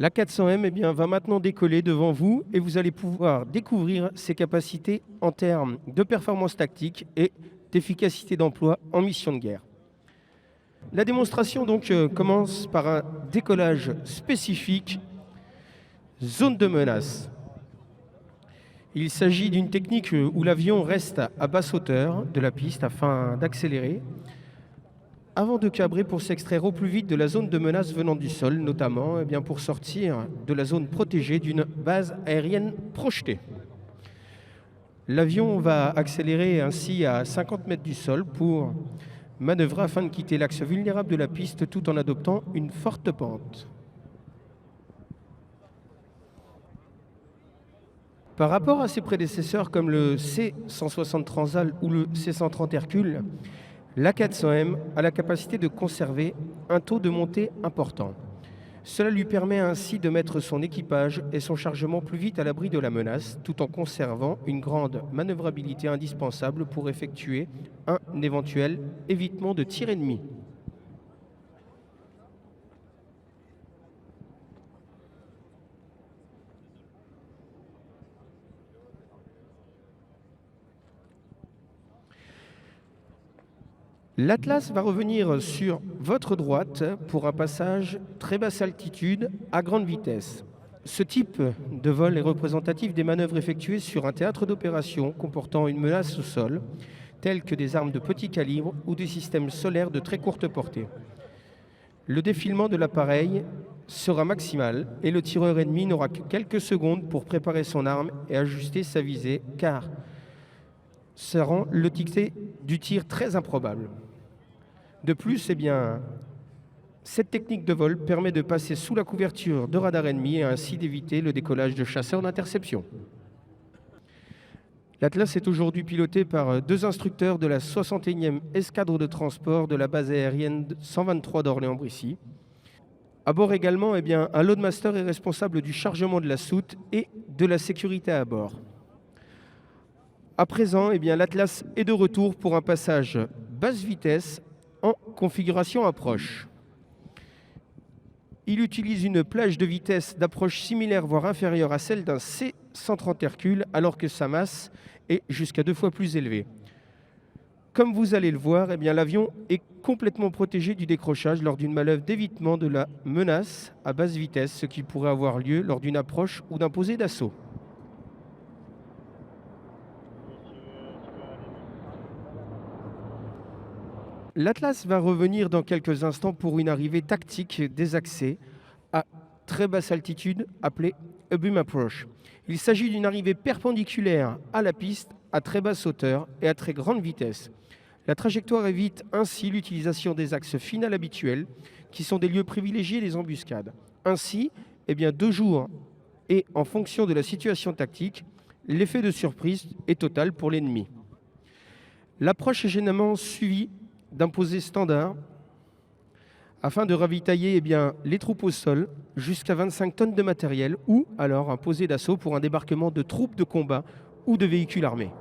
L'A400M va maintenant décoller devant vous et vous allez pouvoir découvrir ses capacités en termes de performance tactique et d'efficacité d'emploi en mission de guerre. La démonstration commence par un décollage spécifique zone de menace. Il s'agit d'une technique où l'avion reste à basse hauteur de la piste afin d'accélérer avant de cabrer pour s'extraire au plus vite de la zone de menace venant du sol, notamment pour sortir de la zone protégée d'une base aérienne projetée. L'avion va accélérer ainsi à 50 mètres du sol pour manœuvrer afin de quitter l'axe vulnérable de la piste tout en adoptant une forte pente. Par rapport à ses prédécesseurs comme le C-160 Transal ou le C-130 Hercule, l'A400M a la capacité de conserver un taux de montée important. Cela lui permet ainsi de mettre son équipage et son chargement plus vite à l'abri de la menace, tout en conservant une grande manœuvrabilité indispensable pour effectuer un éventuel évitement de tir ennemi. L'Atlas va revenir sur votre droite pour un passage très basse altitude à grande vitesse. Ce type de vol est représentatif des manœuvres effectuées sur un théâtre d'opération comportant une menace au sol, telles que des armes de petit calibre ou des systèmes solaires de très courte portée. Le défilement de l'appareil sera maximal et le tireur ennemi n'aura que quelques secondes pour préparer son arme et ajuster sa visée, car ça rend le dicté du tir très improbable. De plus, cette technique de vol permet de passer sous la couverture de radar ennemi et ainsi d'éviter le décollage de chasseurs d'interception. L'Atlas est aujourd'hui piloté par deux instructeurs de la 61e escadre de transport de la base aérienne 123 d'Orléans-Brissy. À bord également, un loadmaster est responsable du chargement de la soute et de la sécurité à bord. À présent, l'Atlas est de retour pour un passage basse vitesse en configuration approche. Il utilise une plage de vitesse d'approche similaire voire inférieure à celle d'un C-130 Hercule alors que sa masse est jusqu'à 2 fois plus élevée. Comme vous allez le voir, l'avion est complètement protégé du décrochage lors d'une manœuvre d'évitement de la menace à basse vitesse, ce qui pourrait avoir lieu lors d'une approche ou d'un posé d'assaut. L'Atlas va revenir dans quelques instants pour une arrivée tactique désaxée à très basse altitude appelée a beam approach. Il s'agit d'une arrivée perpendiculaire à la piste à très basse hauteur et à très grande vitesse. La trajectoire évite ainsi l'utilisation des axes finals habituels qui sont des lieux privilégiés des embuscades. Ainsi, de jour et en fonction de la situation tactique, l'effet de surprise est total pour l'ennemi. L'approche est généralement suivie d'un posé standard afin de ravitailler les troupes au sol jusqu'à 25 tonnes de matériel ou alors un posé d'assaut pour un débarquement de troupes de combat ou de véhicules armés.